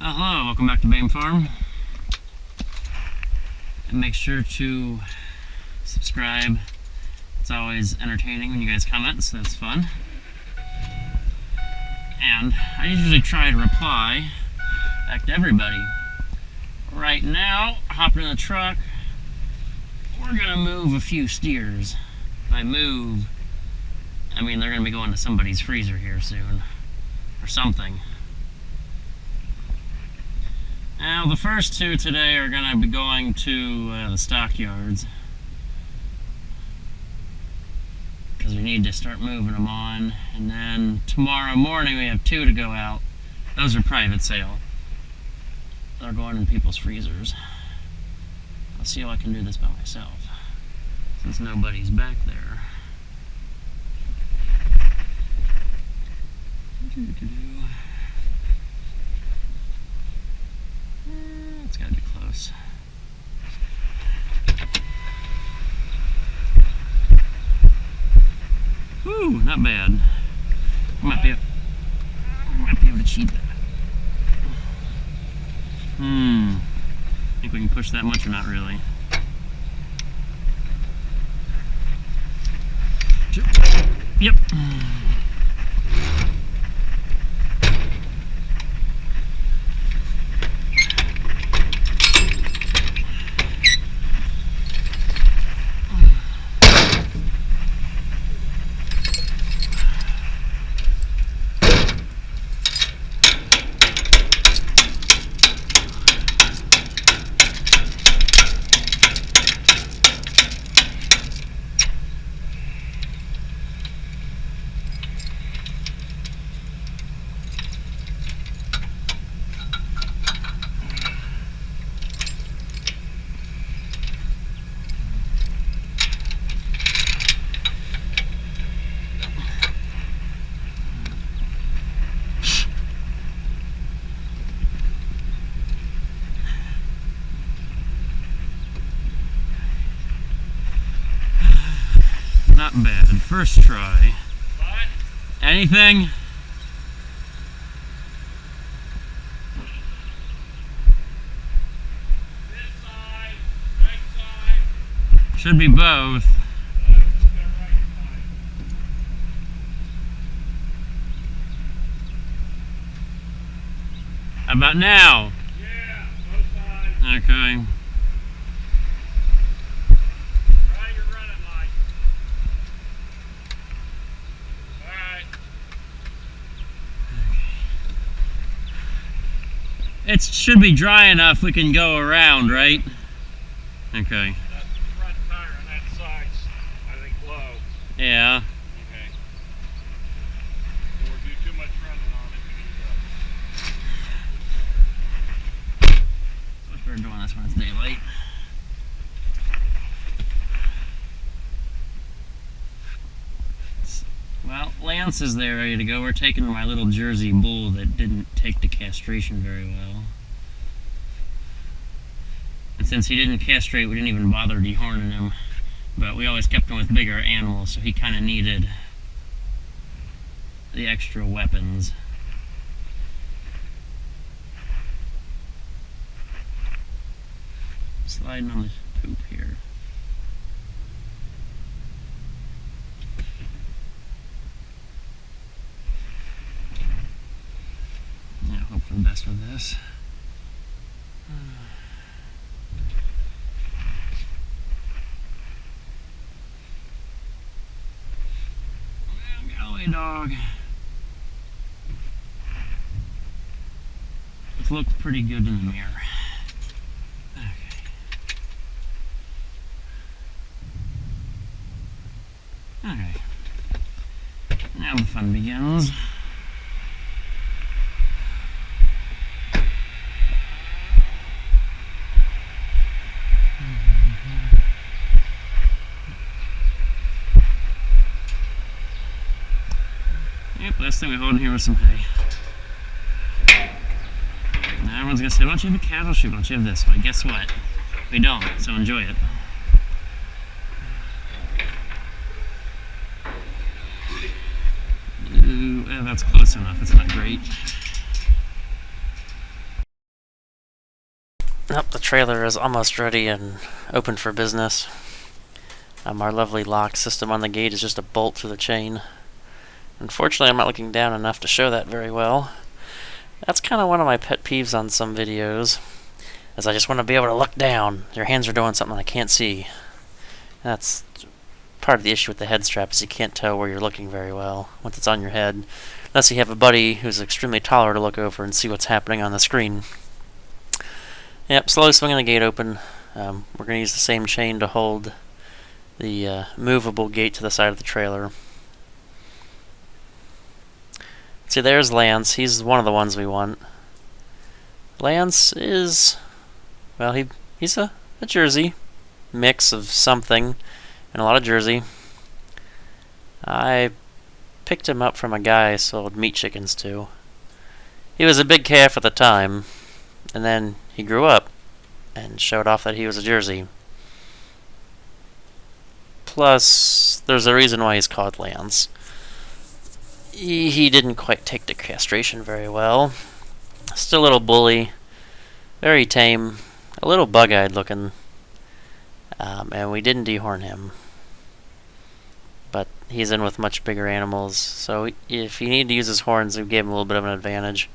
Hello, welcome back to Bame Farm. And make sure to subscribe. It's always entertaining when you guys comment, so that's fun. And I usually try to reply back to everybody. Right now, hopping in the truck, we're gonna move a few steers. By move, I mean they're gonna be going to somebody's freezer here soon, or something. Now the first two today are going to be going to the stockyards because we need to start moving them on, and then tomorrow morning we have two to go out. Those are private sale. They're going in people's freezers. I'll see how I can do this by myself since nobody's back there. It's gotta be close. Whew, not bad. I might be able to cheat that. Think we can push that much or not really? Yep. Not bad. First try. What? Anything? This side, right side. Should be both. How about now? Yeah, both sides. Okay. Try your running light. Alright. It should be dry enough we can go around, right? Okay. That front tire on that side's, I think, low. Yeah. Okay. Or do too much running on it. Much better doing this when it's daylight. Well, Lance is there ready to go. We're taking my little Jersey bull that didn't take the castration very well. And since he didn't castrate, we didn't even bother dehorning him. But we always kept him with bigger animals, so he kind of needed the extra weapons. Sliding on the poop here. Yeah, hope for the best with this. Get away, dog. It looked pretty good in the mirror. Okay. Now the fun begins. Yep, last thing we hold in here was some hay. Now everyone's gonna say, why don't you have a cattle chute? Why don't you have this? Well, guess what? We don't, so enjoy it. Ooh, that's close enough. It's not great. Nope, the trailer is almost ready and open for business. Our lovely lock system on the gate is just a bolt through the chain. Unfortunately, I'm not looking down enough to show that very well. That's kind of one of my pet peeves on some videos, is I just want to be able to look down. Your hands are doing something I can't see. That's part of the issue with the head strap, is you can't tell where you're looking very well once it's on your head, unless you have a buddy who's extremely taller to look over and see what's happening on the screen. Yep, slowly swinging the gate open. We're going to use the same chain to hold the movable gate to the side of the trailer. See, there's Lance. He's one of the ones we want. Lance is, well, he's a Jersey mix of something and a lot of Jersey. I picked him up from a guy I sold meat chickens to. He was a big calf at the time, and then he grew up and showed off that he was a Jersey. Plus, there's a reason why he's called Lance. He didn't quite take the castration very well. Still a little bully, very tame, a little bug-eyed looking, and we didn't dehorn him. But he's in with much bigger animals, so if he needed to use his horns, we gave him a little bit of an advantage.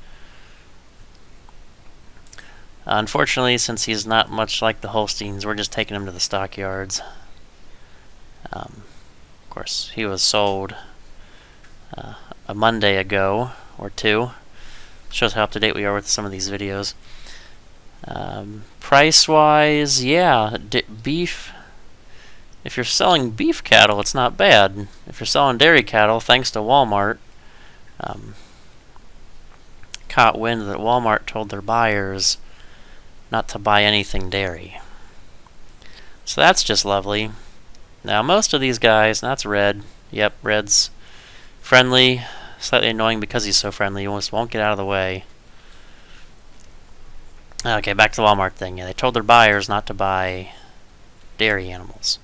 Unfortunately, since he's not much like the Holsteins, we're just taking him to the stockyards. Of course, he was sold a Monday ago, or two. Shows how up-to-date we are with some of these videos. Price-wise, yeah, beef. If you're selling beef cattle, it's not bad. If you're selling dairy cattle, thanks to Walmart, caught wind that Walmart told their buyers not to buy anything dairy. So that's just lovely. Now, most of these guys, that's Red. Yep, Red's friendly. Slightly annoying because he's so friendly. He almost won't get out of the way. Okay, back to the Walmart thing. Yeah, they told their buyers not to buy dairy animals.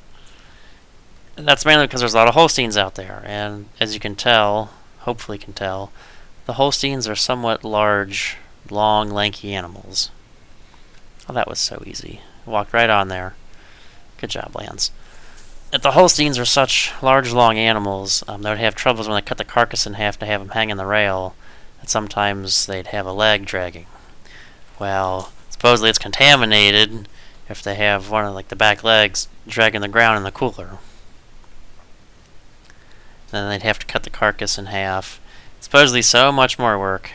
And that's mainly because there's a lot of Holsteins out there. And as you can tell, hopefully can tell, the Holsteins are somewhat large, long, lanky animals. Oh, that was so easy. Walked right on there. Good job, Lance. If the Holsteins are such large, long animals, they would have troubles when they cut the carcass in half to have them hang in the rail, and sometimes they'd have a leg dragging. Well, supposedly it's contaminated if they have one of the back legs dragging the ground in the cooler. Then they'd have to cut the carcass in half. Supposedly so much more work.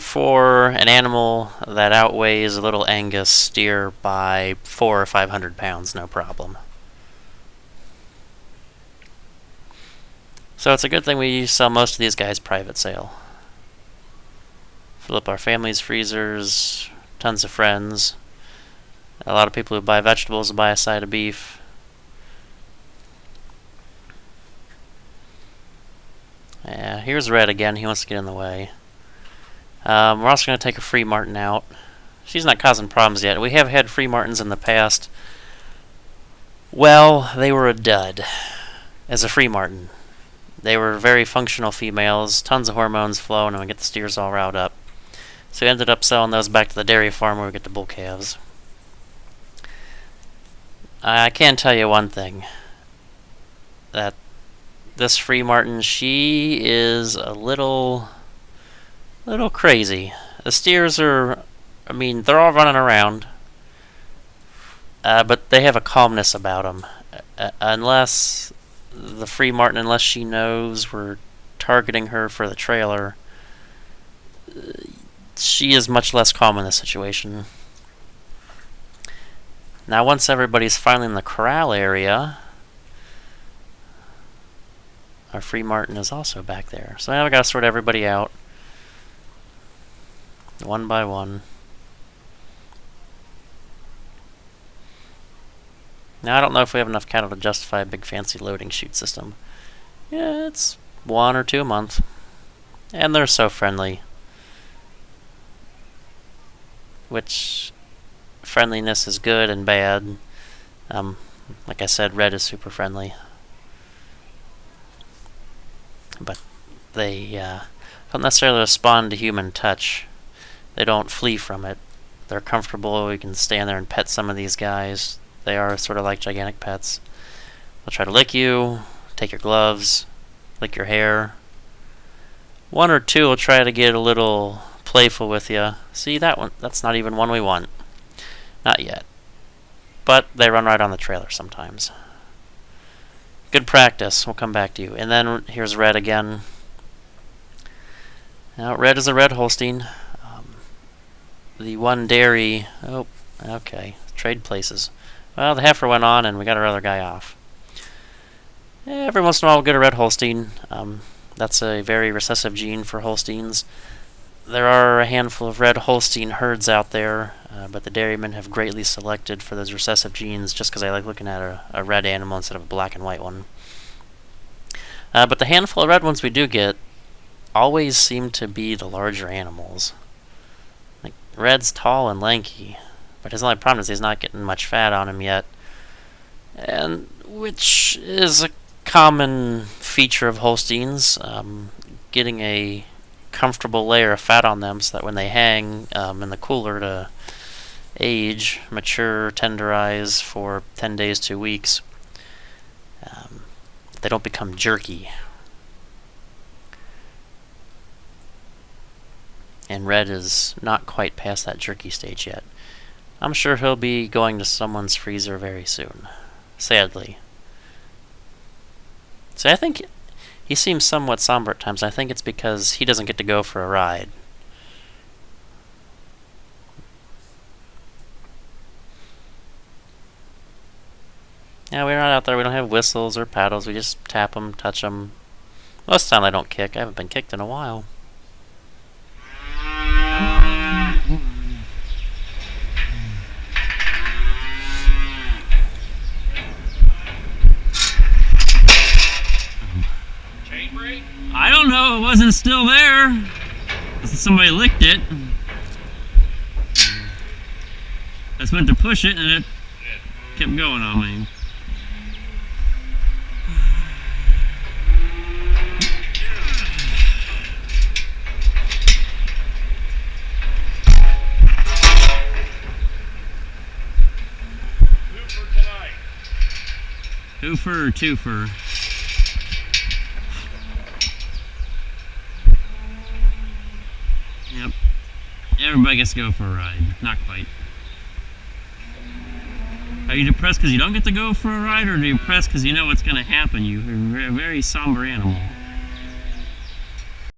For an animal that outweighs a little Angus steer by 400 or 500 pounds, no problem. So it's a good thing we sell most of these guys private sale. Fill up our family's freezers, tons of friends. A lot of people who buy vegetables will buy a side of beef. Yeah, here's Red again. He wants to get in the way. We're also going to take a freemartan out. She's not causing problems yet. We have had freemartans in the past. Well, they were a dud as a freemartan. They were very functional females, tons of hormones flowing, and we get the steers all riled up. So we ended up selling those back to the dairy farm where we get the bull calves. I can tell you one thing. That this freemartan, she is a little crazy. The steers are, they're all running around, but they have a calmness about them. Unless the freemartan, unless she knows we're targeting her for the trailer, she is much less calm in this situation. Now, once everybody's finally in the corral area, our freemartan is also back there. So now we gotta sort everybody out, one by one. Now, I don't know if we have enough cattle to justify a big fancy loading chute system. Yeah, it's 1 or 2 a month. And they're so friendly. Which, friendliness is good and bad. Like I said, Red is super friendly. But they don't necessarily respond to human touch. They don't flee from it. They're comfortable. You can stand there and pet some of these guys. They are sort of like gigantic pets. They'll try to lick you, take your gloves, lick your hair. One or two will try to get a little playful with you. See, that one? That's not even one we want. Not yet. But they run right on the trailer sometimes. Good practice. We'll come back to you. And then here's Red again. Now, Red is a red Holstein. The one dairy... Oh, okay. Trade places. Well, the heifer went on, and we got our other guy off. Every once in a while, we'll get a red Holstein. That's a very recessive gene for Holsteins. There are a handful of red Holstein herds out there, but the dairymen have greatly selected for those recessive genes just because I like looking at a red animal instead of a black and white one. But the handful of red ones we do get always seem to be the larger animals. Like, Red's tall and lanky, but his only problem is he's not getting much fat on him yet, and which is a common feature of Holsteins, getting a comfortable layer of fat on them so that when they hang in the cooler to age, mature, tenderize for 10 days, 2 weeks, they don't become jerky. And Red is not quite past that jerky stage yet. I'm sure he'll be going to someone's freezer very soon. Sadly. See, I think he seems somewhat somber at times. I think it's because he doesn't get to go for a ride. Yeah, we're not out there. We don't have whistles or paddles. We just tap them, touch them. Most of the time I don't kick. I haven't been kicked in a while. I don't know, it wasn't still there. Somebody licked it. I just went to push it and it kept going on me. Twofer or twofer? Yep. Everybody gets to go for a ride. Not quite. Are you depressed because you don't get to go for a ride, or are you depressed because you know what's going to happen? You're a very somber animal.